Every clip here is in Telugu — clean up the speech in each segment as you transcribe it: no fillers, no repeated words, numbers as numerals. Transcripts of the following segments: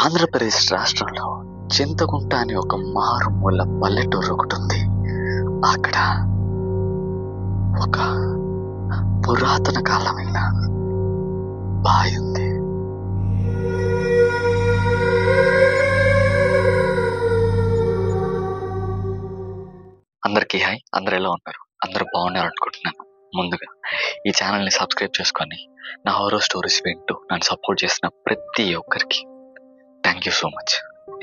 ఆంధ్రప్రదేశ్ రాష్ట్రంలో చింతకుంట అనే ఒక మారుమూల పల్లెటూరు ఒకటి ఉంది. అక్కడ ఒక పురాతన కాలమైన బావి ఉంది. అందరికీ హాయ్. అందరు ఎలా ఉన్నారు? అందరూ బాగున్నారు అనుకుంటున్నాను. ముందుగా ఈ ఛానల్ని సబ్స్క్రైబ్ చేసుకొని నా హారర్ స్టోరీస్ వింటూ నన్ను సపోర్ట్ చేసిన ప్రతి ఒక్కరికి థ్యాంక్ యూ సో మచ్.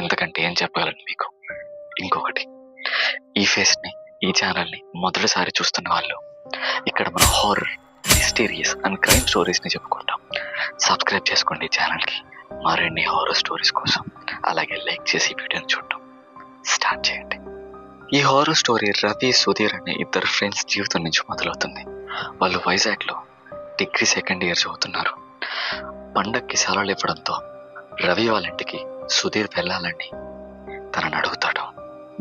ఇంతకంటే ఏం చెప్పగలను మీకు. ఇంకొకటి, ఈ ఫేస్ని, ఈ ఛానల్ని మొదటిసారి చూస్తున్న వాళ్ళు, ఇక్కడ మనం హారర్, మిస్టీరియస్ అండ్ క్రైమ్ స్టోరీస్ని చెప్పుకుంటాం. సబ్స్క్రైబ్ చేసుకోండి ఈ ఛానల్కి మరిన్ని హారర్ స్టోరీస్ కోసం. అలాగే లైక్ చేసి వీడియోని చూడటం స్టార్ట్ చేయండి. ఈ హారర్ స్టోరీ రవి, సుధీర్ అనే ఇద్దరు ఫ్రెండ్స్ జీవితం నుంచి మొదలవుతుంది. వాళ్ళు వైజాగ్లో డిగ్రీ సెకండ్ ఇయర్ చదువుతున్నారు. పండక్కి సెలవులు ఇవ్వడంతో రవి వాళ్ళ ఇంటికి సుధీర్ వెళ్ళాలని తనని అడుగుతాడు.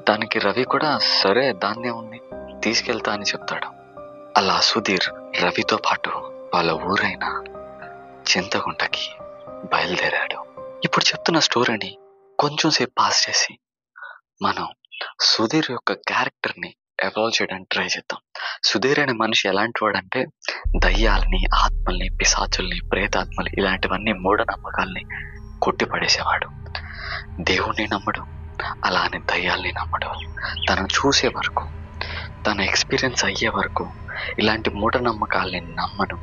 దానికి రవి కూడా సరే దాన్నే ఉంది తీసుకెళ్తా అని చెప్తాడు. అలా సుధీర్ రవితో పాటు వాళ్ళ ఊరైన చింతకుంటకి బయలుదేరాడు. ఇప్పుడు చెప్తున్న స్టోరీని కొంచెం సేపు పాస్ చేసి మనం సుధీర్ యొక్క క్యారెక్టర్ని ఎవాల్వ్ చేయడానికి ట్రై చేద్దాం. సుధీర్ అనే మనిషి ఎలాంటి వాడంటే దయ్యాలని, ఆత్మల్ని, పిశాచుల్ని, ప్రేతాత్మలు ఇలాంటివన్నీ మూఢనమ్మకాల్ని కొట్టిపడేసేవాడు. దేవుణ్ణి నమ్మడు, అలానే దయ్యాల్ని నమ్మడు. తను చూసే వరకు, తన ఎక్స్పీరియన్స్ అయ్యే వరకు ఇలాంటి మూఢనమ్మకాల్ని నమ్మను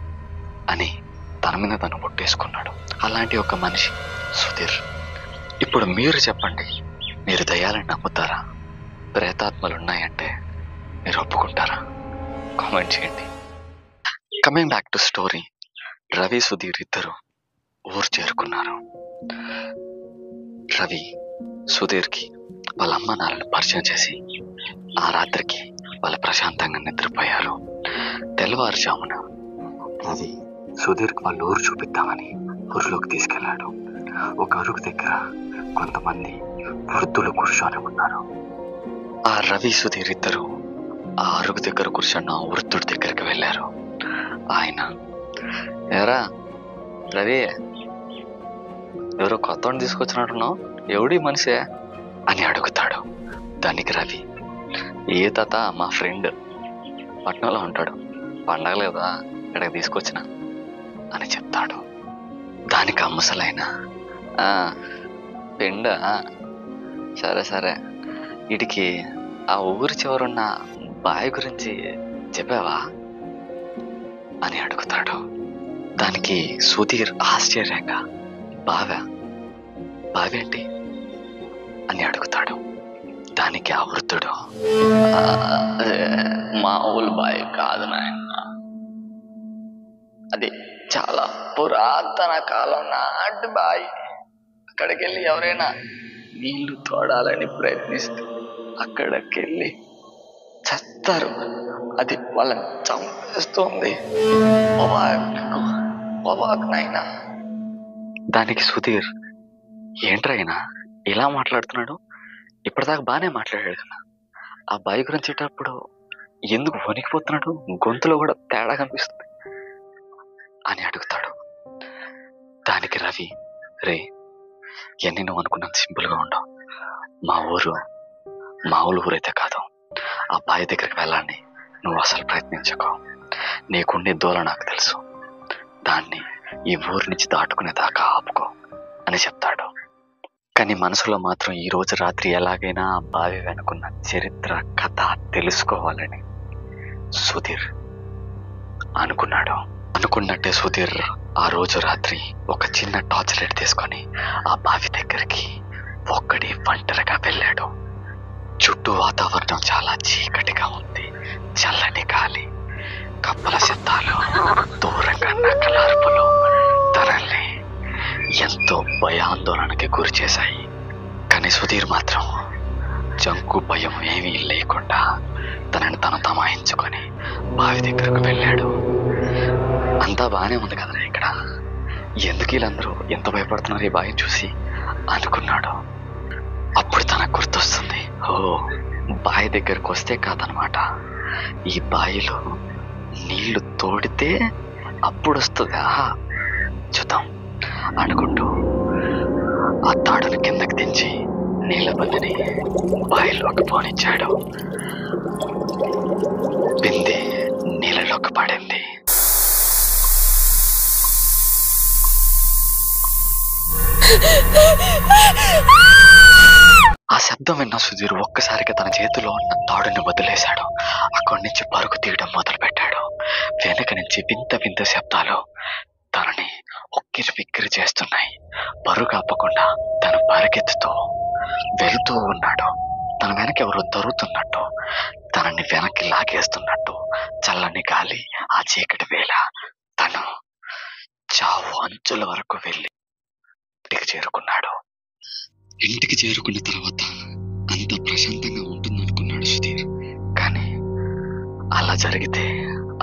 అని తన మీద తను కొట్టేసుకున్నాడు. అలాంటి ఒక మనిషి సుధీర్. ఇప్పుడు మీరు చెప్పండి, మీరు దయ్యాలని నమ్ముతారా? ప్రేతాత్మలు ఉన్నాయంటే మీరు ఒప్పుకుంటారా? కామెంట్ చేయండి. Coming back to story, Ravi, Sudheer ఇద్దరు ఊరు చేరుకున్నారు. రవి సుధీర్కి వాళ్ళ అమ్మ నాన్నలను పరిచయం చేసి ఆ రాత్రికి వాళ్ళు ప్రశాంతంగా నిద్రపోయారు. తెల్లవారుజామున రవి సుధీర్కి వాళ్ళ ఊరు చూపిద్దామని ఊరిలోకి తీసుకెళ్లాడు. ఒక అరుగు దగ్గర కొంతమంది వృద్ధులు కూర్చొని ఉన్నారు. ఆ రవి, సుధీర్ ఇద్దరు ఆ అరుగు దగ్గర కూర్చున్న వృద్ధుడి దగ్గరికి వెళ్ళారు. ఆయన, ఎరా రవి, ఎవరో కొత్తవాడిని తీసుకొచ్చినట్టున్నావు, ఎవడి మనిషే అని అడుగుతాడు. దానికి రవి, ఏ తాత, మా ఫ్రెండ్ పట్నంలో ఉంటాడు, పండగ లేదా ఇక్కడికి తీసుకొచ్చిన అని చెప్తాడు. దానికి ఆ ముసలైన, పెండా, సరే సరే, వీటికి ఆ ఊరి చివరున్న బావి గురించి చెప్పావా అని అడుగుతాడు. దానికి సుధీర్ ఆశ్చర్యంగా, బావి ఏంటి అని అడుగుతాడు. దానికి ఆ వృద్ధుడు, మామూలు బావి కాదు నాయన, అది చాలా పురాతన కాలం నాటి బావి. అక్కడికి వెళ్ళి ఎవరైనా నీళ్లు తోడాలని ప్రయత్నిస్తే అక్కడికెళ్ళి చస్తారు, అది వాళ్ళని చంపేస్తుంది. నాయనా. దానికి సుధీర్, ఏంట్రైనా ఇలా మాట్లాడుతున్నాడు? ఇప్పటిదాకా బాగానే మాట్లాడాడు కదా, ఆ బావి గురించేటప్పుడు ఎందుకు వణికిపోతున్నాడు? గొంతులో కూడా తేడా కనిపిస్తుంది అని అడుగుతాడు. దానికి రవి, రే, ఇవన్నీ నువ్వు అనుకున్నంత సింపుల్గా ఉండవు. మామూలు ఊరైతే కాదు. ఆ బావి దగ్గరికి వెళ్ళాలని నువ్వు అసలు ప్రయత్నించకు. నీకుండే దూరం నాకు తెలుసు, దాన్ని ఈ ఊరి నుంచి దాటుకునే దాకా ఆపుకో అని చెప్తాడు. కానీ మనసులో మాత్రం ఈ రోజు రాత్రి ఎలాగైనా ఆ బావి వెనుకున్న చరిత్ర, కథ తెలుసుకోవాలని సుధీర్ అనుకున్నాడు. అనుకున్నట్టే సుధీర్ ఆ రోజు రాత్రి ఒక చిన్న టార్చ్ లైట్ తీసుకొని ఆ బావి దగ్గరికి ఒంటరిగా వెళ్ళాడు. చుట్టూ వాతావరణం చాలా చీకటిగా ఉంది. చల్లని గాలి, కప్పల శబ్దాలు, దూరంగా నక్కల అరుపులు తనల్ని ఎంతో భయాందోళనకి గురి చేశాయి. కానీ సుధీర్ మాత్రం జంకు, భయం ఏమీ లేకుండా తనని తను తమాయించుకొని బావి దగ్గరకు వెళ్ళాడు. అంతా బాగానే ఉంది కదరా, ఇక్కడ ఎందుకు వీళ్ళందరూ ఎంత భయపడుతున్నారు ఈ బావిని చూసి అనుకున్నాడు. అప్పుడు తనకు గుర్తొస్తుంది, బావి దగ్గరకు వస్తే కాదనమాట, ఈ బావిలో నీళ్లు తోడితే అప్పుడు వస్తుందా, చూద్దాం అనుకుంటూ ఆ తాడును కిందకి దించి నీలబల్లిని బాయిలోకి పోనిచ్చాడు. బింది నీళ్ళలోకి పడింది. ఆ శబ్దం విన్న సుధీర్ ఒక్కసారిగా తన చేతిలో ఉన్న తాడుని వదిలేశాడు. అక్కడి నుంచి పరుగు తీయడం మొదలు పెట్టాడు. వెనక నుంచి వింత వింత శబ్దాలు తనని ఉక్కిరి బిక్కిరి చేస్తున్నాయి. పరుగు ఆపకుండా తను పరిగెత్తుతూ వెళుతూ ఉన్నాడు. తన వెనక ఎవరో తరుతున్నట్టు, తనని వెనక్కి లాగేస్తున్నట్టు చల్లని గాలి, ఆ చీకటి వేళ తను చావు అంచుల వరకు వెళ్ళి ఇంటికి చేరుకున్నాడు. ఇంటికి చేరుకున్న తర్వాత అంత ప్రశాంతంగా ఉంటుందనుకున్నాడు సుధీర్. కానీ అలా జరిగితే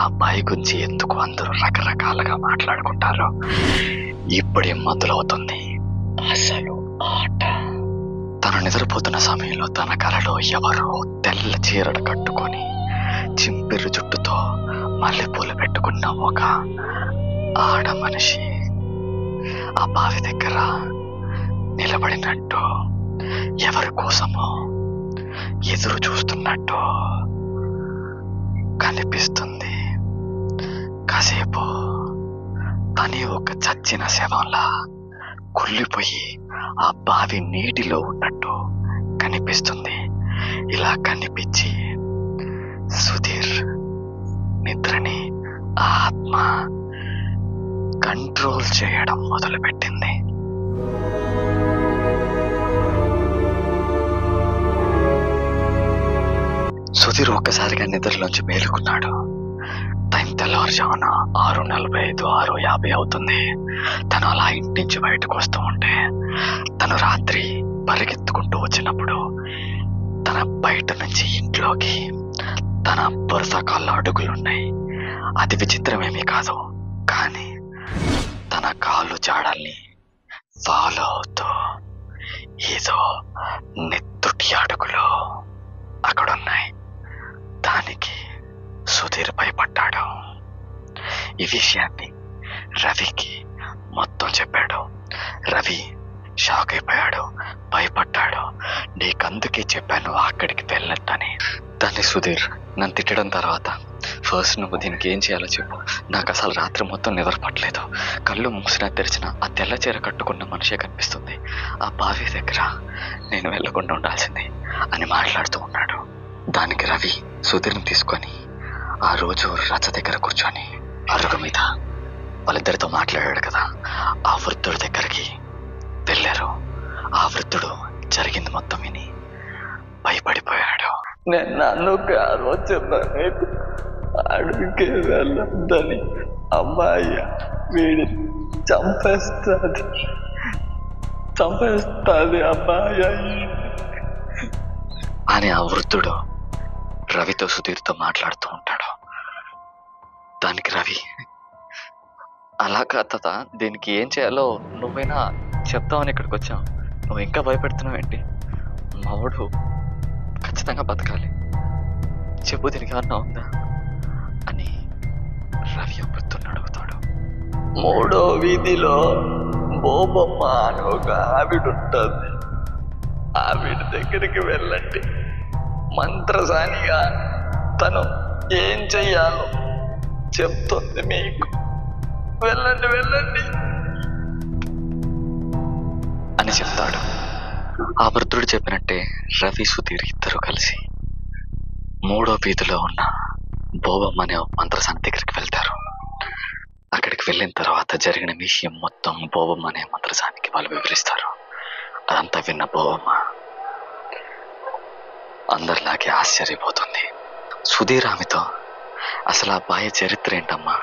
ఆ అబ్బాయి గురించి ఎందుకు అందరూ రకరకాలుగా మాట్లాడుకుంటారో ఇప్పుడే మొదలవుతుంది అసలు ఆట. తను నిద్రపోతున్న సమయంలో తన కలలో ఎవరో తెల్ల చీరలు కట్టుకొని చింపిరి జుట్టుతో మల్లెపూలు పెట్టుకున్న ఒక ఆడ మనిషి ఆ బావి దగ్గర నిలబడినట్టు, ఎవరి కోసమో ఎదురు చూస్తున్నట్టు కనిపిస్తుంది. కాసేపు తనే ఒక చచ్చిన శవంలా కుళ్ళిపోయి ఆ బావి నీటిలో ఉన్నట్టు కనిపిస్తుంది. ఇలా కనిపించి సుధీర్ నిద్రని ఆత్మ కంట్రోల్ చేయడం మొదలుపెట్టింది. సుధీర్ ఒక్కసారిగా నిద్రలోంచి మేలుకున్నాడు. టైం తెల్లవారుజామున 6:45, 6:50 అవుతుంది. తను అలా ఇంటి నుంచి బయటకు వస్తూ ఉంటే తను రాత్రి పరిగెత్తుకుంటూ వచ్చినప్పుడు తన బయట నుంచి ఇంట్లోకి తన బురసకాళ్ళ అడుగులున్నాయి. అది విచిత్రమేమీ కాదు, కానీ తన కాళ్ళు జాడల్ని ఫాలో అవుతూ ఏదో నెత్తుటి అడుగులు అక్కడున్నాయి. దానికి సుధీర్ భయపడ్డాడు. ఈ విషయాన్ని రవికి మొత్తం చెప్పాడు. రవి షాక్ అయిపోయాడు, భయపడ్డాడు. నీకందుకే చెప్పాను అక్కడికి వెళ్ళొద్దని. దాన్ని సుధీర్ నన్ను తిట్టడం తర్వాత, ఫస్ట్ నువ్వు దీనికి ఏం చేయాలో చెప్పు. నాకు అసలు రాత్రి మొత్తం నిద్ర పట్టలేదు. కళ్ళు మూసినా తెరిచినా ఆ తెల్ల చీర కట్టుకున్న మనిషే కనిపిస్తుంది. ఆ బావి దగ్గర నేను వెళ్ళకుండా ఉండాల్సింది అని మాట్లాడుతూ ఉన్నాడు. దానికి రవి సుధీర్ని తీసుకొని ఆ రోజు రచ్చ దగ్గర కూర్చొని అరుగు మీద వాళ్ళిద్దరితో మాట్లాడాడు కదా, ఆ వృద్ధుడి దగ్గరికి వెళ్ళారు. ఆ వృద్ధుడు జరిగింది మొత్తం విని భయపడిపోయాడు. నేను నన్ను కాదు చెప్పాను, అడుగుకే వెళ్ళొద్దని. అమ్మాయి వీడి చంపేస్తుంది అమ్మాయి అని ఆ వృద్ధుడు రవితో సుధీర్తో మాట్లాడుతూ ఉంటాడు. దానికి రవి, అలా కాదా, దీనికి ఏం చేయాలో నువ్వైనా చెప్తావని ఇక్కడికి వచ్చావు. నువ్వు ఇంకా భయపెడుతున్నావు ఏంటి? మావాడు ఖచ్చితంగా బతకాలి, చెప్పు దీనికి ఏమన్నా ఉందా అని రవి వృద్ధుని అడుగుతాడు. 3వ వీధిలో బోబమ్మ అని ఒక ఆవిడ ఉంటుంది. ఆవిడ దగ్గరికి వెళ్ళండి. మంత్రసానిగా తను ఏం చెయ్యాలో చెప్తుంది మీకు. వెళ్ళండి వెళ్ళండి అని చెప్తాడు. ఆ వృద్ధుడు చెప్పినట్టే రవి సుధీర్ ఇద్దరు కలిసి 3వ వీధిలో ఉన్న బోబమ్మ అనే మంత్రసాని దగ్గరికి వెళ్తారు. అక్కడికి వెళ్ళిన తర్వాత జరిగిన విషయం మొత్తం బోబమ్మ అనే మంత్రసానికి వాళ్ళు వివరిస్తారు. అదంతా విన్న బోబమ్మ అందరిలాగే ఆశ్చర్యపోతుంది. సుధీర్ ఆమెతో, అసలు ఆ అబ్బాయి చరిత్ర ఏంటమ్మా?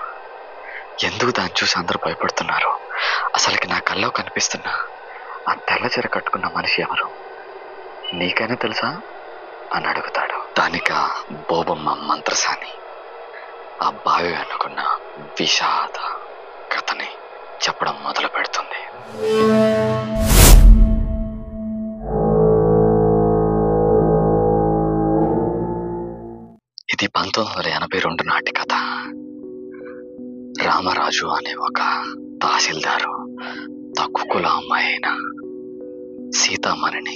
ఎందుకు దాన్ని చూసి అందరూ భయపడుతున్నారు? అసలుకి నా కల్లో కనిపిస్తున్న ఆ తెల్ల చీర కట్టుకున్న మనిషి ఎవరు? నీకైనా తెలుసా అని అడుగుతాడు. దానికి బోబమ్మ మంత్రసాని ఆ బావి అనుకున్న విషాద కథని చెప్పడం మొదలు పెడుతుంది. ఇది 1982 నాటి కథ. రామరాజు అనే ఒక తహసీల్దారు తక్కువ కుల అమ్మాయి అయిన సీతమ్మని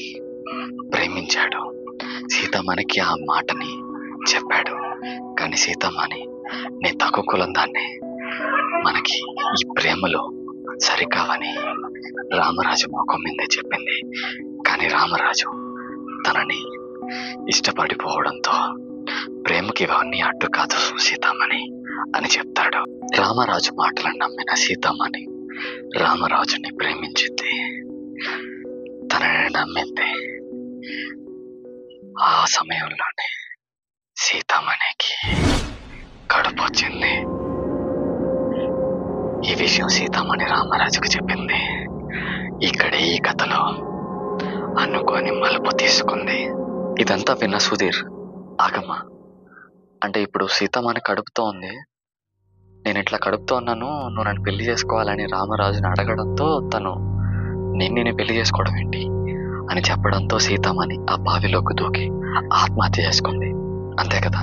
ప్రేమించాడు. సీతమ్మకి ఆ మాటని చెప్పాడు. కానీ సీతమ్మని నేను తక్కువ కులం దాన్ని, మనకి ఈ ప్రేమలో సరికావని రామరాజు ముఖం మీదే చెప్పింది. కానీ రామరాజు తనని ఇష్టపడిపోవడంతో ప్రేమకి ఇవన్నీ అడ్డు కాదు సీతమ్మని అని చెప్తాడు. రామరాజు మాటలను నమ్మిన సీతమ్మని రామరాజుని ప్రేమించింది, తనని నమ్మింది. ఆ సమయంలోనే సీతమ్మనికి కడుపు వచ్చింది. ఈ విషయం సీతమ్మని రామరాజుకు చెప్పింది. ఇక్కడే ఈ కథలో అనుకోని మలుపు తీసుకుంది. ఇదంతా విన్న సుధీర్, ఆగమ్మా, అంటే ఇప్పుడు సీతమ్మని కడుపుతో ఉంది, నేను ఇట్లా కడుపుతో ఉన్నాను, నువ్వు నన్ను పెళ్లి చేసుకోవాలని రామరాజుని అడగడంతో తను నేను పెళ్లి చేసుకోవడం ఏంటి అని చెప్పడంతో సీతమ్మని ఆ బావిలోకి దూకి ఆత్మహత్య చేసుకుంది, అంతే కదా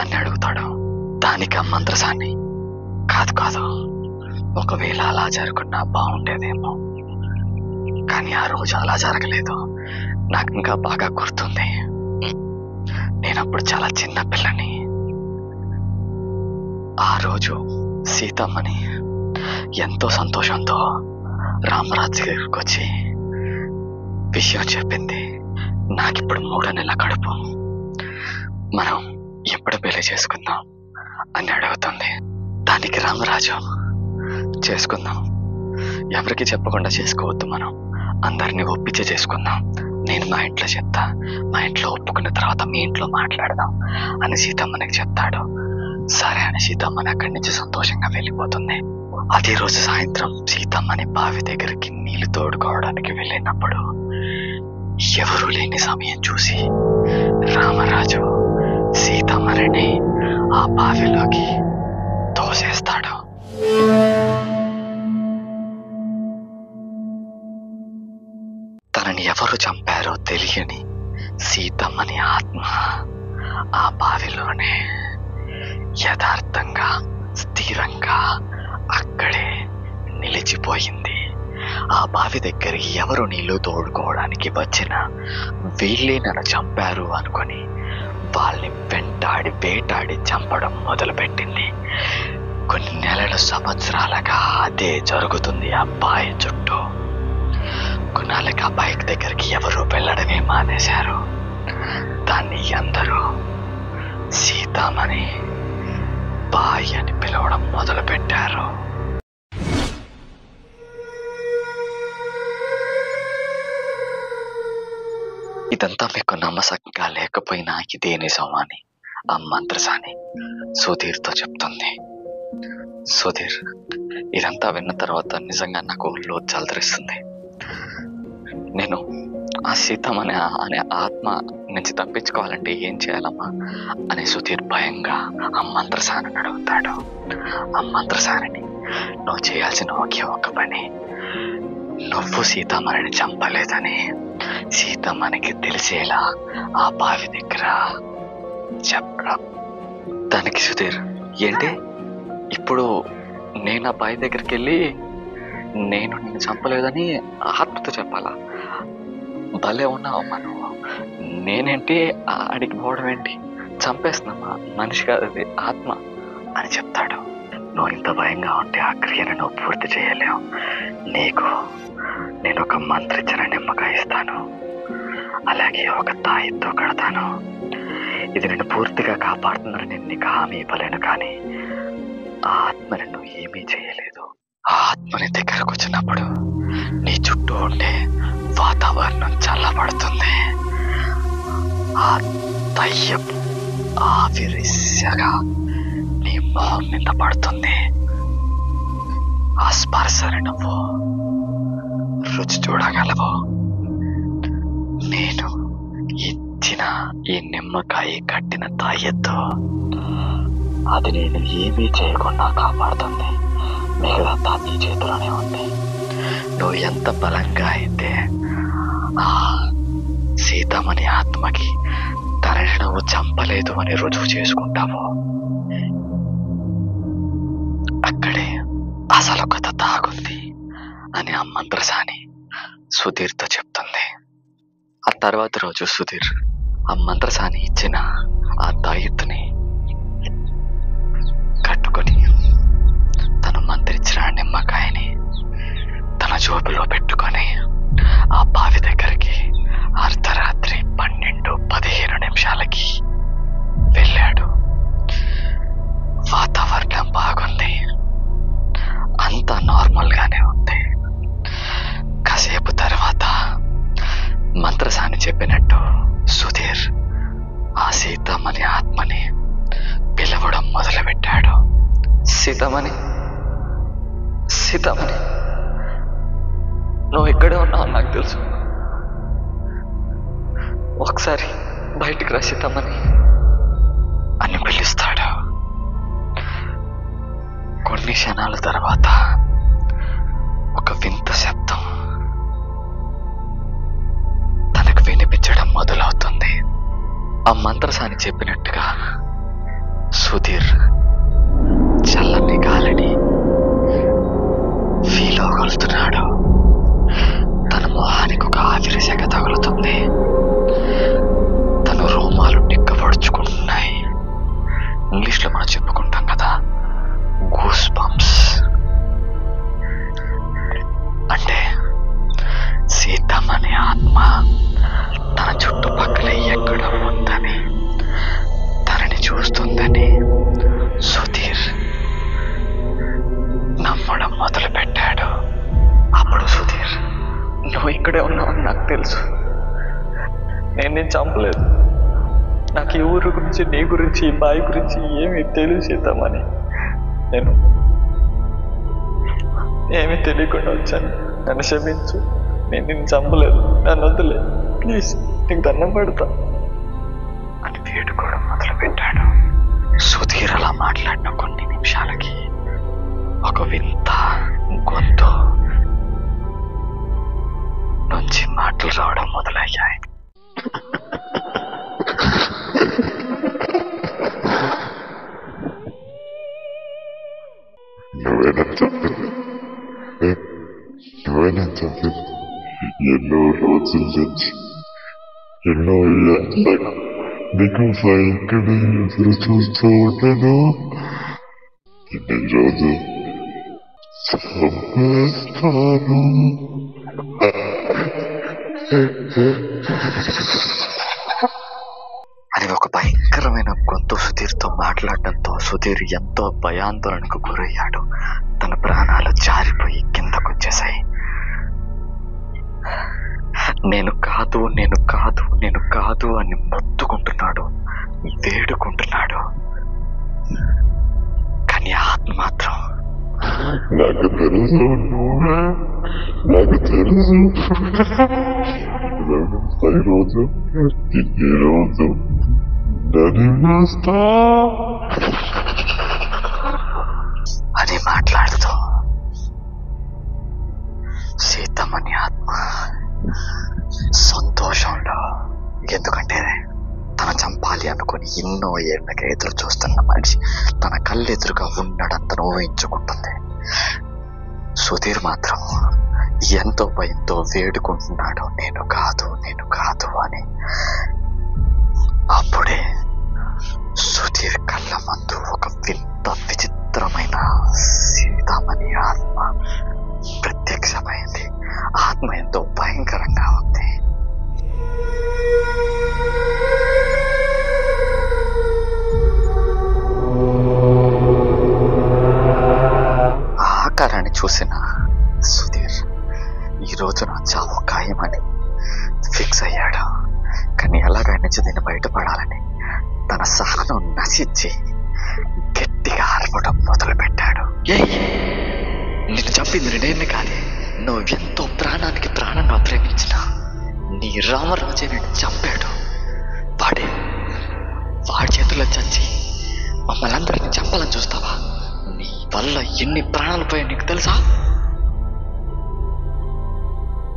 అని అడుగుతాడు. దానికి ఆ మంత్రసాన్ని కాదు కాదు, ఒకవేళ అలా జరుగున్నా బాగుండేదేమో, కానీ ఆ రోజు అలా జరగలేదు. నాకు ఇంకా బాగా గుర్తుంది, నేనప్పుడు చాలా చిన్న పిల్లని. ఆ రోజు సీతమ్మని ఎంతో సంతోషంతో రామరాజు దగ్గరికి వచ్చి విషయం చెప్పింది. నాకిప్పుడు 3 నెలల కడుపు, మనం ఎప్పుడు పెళ్లి చేసుకుందాం అని అడుగుతుంది. దానికి రామరాజు, చేసుకుందాం, ఎవరికి చెప్పకుండా చేసుకోవద్దు, మనం అందరినీ ఒప్పించి చేసుకుందాం, నేను మా ఇంట్లో చెప్తా, మా ఇంట్లో ఒప్పుకున్న తర్వాత మీ ఇంట్లో మాట్లాడదాం అని సీతమ్మనికి చెప్తాడు. సరే అని సీతమ్మని అక్కడి నుంచి సంతోషంగా వెళ్ళిపోతుంది. అదే రోజు సాయంత్రం సీతమ్మని బావి దగ్గరికి నీళ్లు తోడుకోవడానికి వెళ్ళినప్పుడు ఎవరూ లేని సమయం చూసి రామరాజు సీతమ్మని ఆ బావిలోకి తోసేస్తాడు. తనని ఎవరు చంపారో తెలియని సీతమ్మని ఆత్మ ఆ బావిలోనే యథార్థంగా స్థిరంగా అక్కడే నిలిచిపోయింది. ఆ బావి దగ్గరికి ఎవరు నీళ్లు తోడుకోవడానికి వచ్చినా వీళ్ళే నన్ను చంపారు అనుకొని వాళ్ళని వెంటాడి వేటాడి చంపడం మొదలుపెట్టింది. కొన్ని నెలల సంవత్సరాలుగా అదే జరుగుతుంది అబ్బాయి చుట్టూ. కొన్నాళ్ళకి అబ్బాయి దగ్గరికి ఎవరు వెళ్ళడమే మానేశారు. దాన్ని అందరూ సీతమ్మని బాయ్ అని పిలవడం మొదలు పెట్టారు. ఇదంతా మీకు నమ్మసంగా లేకపోయినా ఇదే నిజం అని ఆ మంత్రసాని సుధీర్తో చెప్తుంది. సుధీర్, ఇదంతా విన్న తర్వాత నిజంగా నాకు ఒళ్ళు చలదరిస్తుంది. నేను ఆ సీతమ్మని అనే ఆత్మ నుంచి తప్పించుకోవాలంటే ఏం చేయాలమ్మా అని సుధీర్ భయంగా ఆ మంత్రసాని అడుగుతాడు. ఆ మంత్రసానిని, నువ్వు చేయాల్సిన ఒకే ఒక్క పని, నువ్వు సీతమ్మని చంపలేదని సీతమ్మనికి తెలిసేలా ఆ బావి దగ్గర చెప్పడం. దానికి సుధీర్, ఏంటి ఇప్పుడు నేను ఆ బావి దగ్గరికి వెళ్ళి నేను నిన్ను చంపలేదని ఆత్మతో చెప్పాలా? భలే ఉన్నావమ్మా నువ్వు, నేనేంటి ఆడికి పోవడం ఏంటి, చంపేస్తున్నామా, మనిషి కాదు అది ఆత్మ అని చెప్తాడు. నువ్వు ఇంత భయంగా ఉంటే ఆ క్రియను నువ్వు పూర్తి చేయలేవు. నీకు నేను ఒక మంత్రిచ్చిన నిమ్మకాయ ఇస్తాను, అలాగే ఒక తాయితో కడతాను. ఇది నేను పూర్తిగా కాపాడుతుందని నేను నీకు హామీ ఇవ్వలేను, కానీ ఆ ఆత్మ నువ్వు ఏమీ చేయలేదు. ఆ ఆత్మని దగ్గరకు వచ్చినప్పుడు నీ చుట్టూ ఉండే వాతావరణం చల్లబడుతుంది. ఆ దయ్యపు ఆవిరిస్యగా నీ మొహం మీద పడుతుంది. ఆ స్పర్శని నువ్వు రుచి చూడగలవు. నేను ఇచ్చిన ఈ నిమ్మకాయ కట్టిన తాయెత్తు అది నేను ఏమీ చేయకుండా కాపాడుతుంది. మిగతా నీ చేతిలోనే ఉంది. నువ్వు ఎంత బలంగా అయితే ఆ సీతమ్మని ఆత్మకి తనని నువ్వు చంపలేదు అని రుజువు చేసుకుంటావు, అక్కడే అసలు కథ దాగుంది అని ఆ మంత్రసాని సుధీర్తో చెప్తుంది. ఆ తర్వాత రోజు సుధీర్ ఆ మంత్రసాని ఇచ్చిన ఆ తాయెత్తుని కట్టుకొని తను మంత్రించిన నిమ్మకాయని తన జోబులో పెట్టుకొని ఆ బావి దగ్గరికి అర్ధరాత్రి 12:15 వెళ్ళాడు. వాతావరణం బాగుంది, అంతా నార్మల్ గానే ఉంది. కాసేపు తర్వాత మంత్రసాని చెప్పినట్టు సుధీర్ ఆ సీతమ్మని ఆత్మని పిలవడం మొదలుపెట్టాడు. సీతమ్మని, సీతమ్మని, నువ్వు ఇక్కడే ఉన్నావు నాకు తెలుసు, ఒకసారి బయటికి రా సీతమ్మని అని పిలుస్తాడు. కొన్ని క్షణాల తర్వాత ఒక వింత శబ్దం తనకు వినిపించడం మొదలవుతుంది. ఆ మంత్రసాని చెప్పినట్టుగా సుధీర్ చల్లని గాలిని ఫీల్ అవ్వగలుగుతున్నాడు. తన మొహానికి ఒక ఆవిరి సెగ తగులుతుంది. తన రోమాలు నిక్కబడుచుకుంటున్నాయి. ఇంగ్లీష్లో మనం చెప్పుకుంటాం కదా, గూస్ బంప్స్. అంటే సీతమ్మని ఆత్మ తన చుట్టుపక్కల ఎక్కడ ఉందని, తనని చూస్తుందని సుధీర్ నమ్మడం మొదలు పెట్టాడు. అప్పుడు సుధీర్, నువ్వు ఇక్కడే ఉన్నావని నాకు తెలుసు, నేను నేను చంపలేదు, నాకు ఈ ఊరు గురించి, నీ గురించి, ఈ బావి గురించి ఏమీ తెలియదు సీతమ్మని, నేను ఏమీ తెలియకుండా వచ్చాను, నన్ను క్షమించు, నేను నిన్ను చంపలేదు, నన్ను వద్దులే ప్లీజ్, నీకు దండం పెడతా అని వేడుకోవడం మొదలుపెట్టాడు. సుధీర్ అలా మాట్లాడిన కొన్ని నిమిషాలకి ఒక వింత గొంతు నుంచి మాటలు రావడం మొదలయ్యాయి. నువ్వేనా చెప్పింది? ఎన్నో రోజుల నుంచి, ఎన్నో ఏళ్ళగా నీకోసం ఇక్కడ ఎదురు చూస్తూ ఉంటాను. ఇన్ని రోజు చంపేస్తాను. అని ఒక భయంకరమైన గొంతు సుధీర్తో మాట్లాడటంతో సుధీర్ ఎంతో భయాందోళనకు గురయ్యాడు. తన ప్రాణాలు జారిపోయి కిందకొచ్చేసాయి. నేను కాదు, నేను కాదు, నేను కాదు అని మొత్తుకుంటున్నాడు, వేడుకుంటున్నాడు. కానీ ఆత్మ మాత్రం, నాకు తెలుసు, నాకు తెలుసు, ఈరోజు ఈరోజు నన్ను అని మాట్లాడుతూ సీతమ్మని ఆత్మ సంతోషంలో, ఎందుకంటే తన చంపాలి అనుకుని ఎన్నో ఏళ్ళకి ఎదురు చూస్తున్న మనిషి తన కళ్ళెదురుగా ఉన్నాడంతను ఊహించుకుంటుంది. సుధీర్ మాత్రం ఎంతో భయంతో వేడుకుంటున్నాడు, నేను కాదు, నేను కాదు అని. అప్పుడే సుధీర్ కళ్ళ ముందు ఒక వింత విచిత్రమైన సీతామణి ఆత్మ ప్రత్యక్షమైంది. ఆత్మ ఎంతో భయంకరంగా ఉంది. ఆకారాన్ని చూసిన సుధీర్ ఈరోజు నా చావు ఖాయమని ఫిక్స్ అయ్యాడు. కానీ ఎలాగై నుంచి దీన్ని బయటపడాలని తన సహనం నశించి గట్టిగా అరవడం మొదలు పెట్టాడు. నిన్ను చంపింది నేనే కాదే, నువ్వు ఎంతో ప్రాణానికి ప్రాణంగా ప్రేమించిన నీ రామరాజే నిన్ను చంపాడు. వాడి చేతుల్లో చచ్చి మమ్మల్ని అందరినీ చంపాలని చూస్తావా? నీ వల్ల ఎన్ని ప్రాణాలు పోయాయి నీకు తెలుసా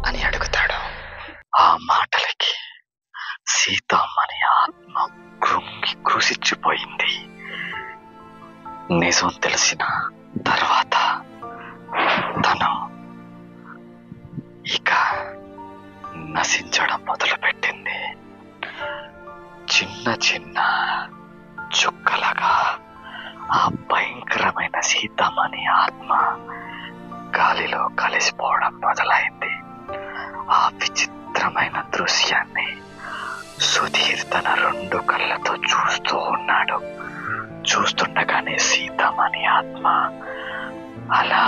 అని అడుగుతాడు. ఆ మాటలకి సీతమ్మని ఆత్మ కృంగి కృషించిపోయింది. నిజం తెలిసిన తర్వాత తను ఇక నశించడం మొదలుపెట్టింది. చిన్న చిన్న చుక్కలగా ఆ భయంకరమైన సీతమ్మని ఆత్మ గాలిలో కలిసిపోవడం మొదలైంది. ఆ విచిత్రమైన దృశ్యాన్ని సుధీర్ తన 2 కళ్ళతో చూస్తూ ఉన్నాడు. చూస్తుండగానే సీతమ్మని ఆత్మ అలా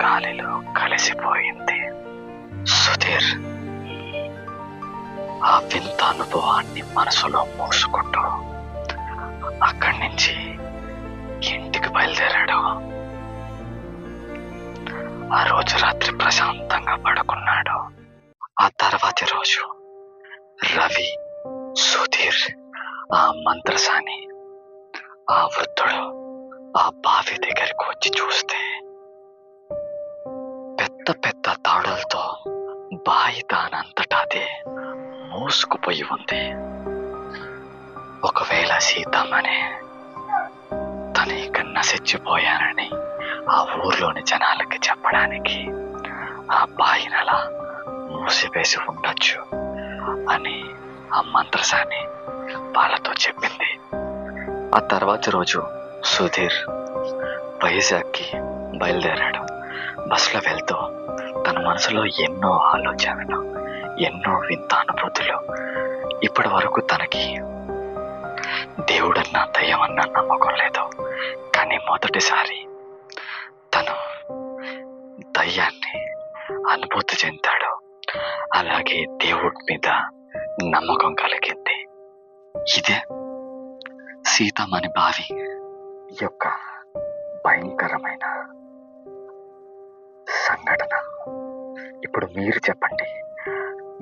గాలిలో కలిసిపోయింది. సుధీర్ ఆ వింత అనుభవాన్ని మనసులో మోసుకుంటూ అక్కడి నుంచి ఇంటికి బయలుదేరాడు. ఆ రోజు రాత్రి ప్రశాంతంగా పడుకున్నాడు. ఆ తర్వాతి రోజు రవి, సుధీర్, ఆ మంత్రసాని, ఆ వృద్ధుడు ఆ బావి దగ్గరికి వచ్చి చూస్తే పెద్ద పెద్ద తాడులతో బావి దానంతటా అదే మూసుకుపోయి ఉంది. ఒకవేళ సీతమ్మని తన ఇక నశించిపోయానని ఆ ఊర్లోని జనాలకి చెప్పడానికి ఆ బావిని అలా మూసివేసి ఉండొచ్చు అని ఆ మంత్రసాని వాళ్ళతో చెప్పింది. ఆ తర్వాత రోజు సుధీర్ వైజాగ్కి బయలుదేరాడు. బస్సులో వెళ్తూ తన మనసులో ఎన్నో ఆలోచనలు, ఎన్నో వింత అనుభూతులు. ఇప్పటి వరకు తనకి దేవుడన్నా దయ్యమన్నా నమ్మకం లేదు. కానీ మొదటిసారి తను దయ్యాన్ని అనుభూతి చెందాడు. అలాగే దేవుడి మీద నమ్మకం కలిగింది. ఇదే సీతమ్మని బావి యొక్క భయంకరమైన సంఘటన. ఇప్పుడు మీరు చెప్పండి,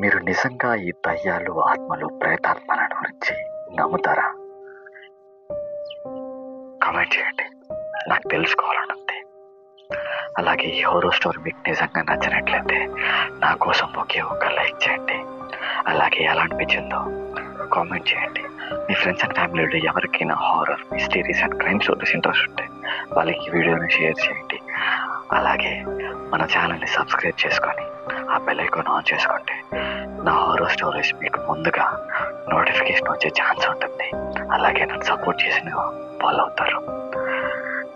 మీరు నిజంగా ఈ దయ్యాలు, ఆత్మలు, ప్రేతాత్మల గురించి నమ్ముతారా? కామెంట్ చేయండి, నాకు తెలుసుకోవాలని ఉంది. అలాగే ఈ హోరర్ స్టోరీ మీకు నిజంగా నచ్చినట్లయితే నా కోసం ఒకే ఒక లైక్ చేయండి. అలాగే ఎలా అనిపించిందో కామెంట్ చేయండి. మీ ఫ్రెండ్స్ అండ్ ఫ్యామిలీలో ఎవరికైనా horror, mysteries and crime stories interest ఉంటే వాళ్ళకి ఈ వీడియోని షేర్ చేయండి. అలాగే మన ఛానల్ని సబ్స్క్రైబ్ చేసుకొని ఆ బెల్ ఐకాన్ ఆన్ చేసుకోండి. నా హారర్ స్టోరీస్ మీకు ముందుగా నోటిఫికేషన్ వచ్చే ఛాన్స్ ఉంటుంది. అలాగే నన్ను సపోర్ట్ చేసిన ఫాలో అవుతారు.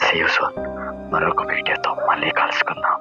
See you soon. మరొక వీడియోతో మళ్ళీ కలుసుకుందాం.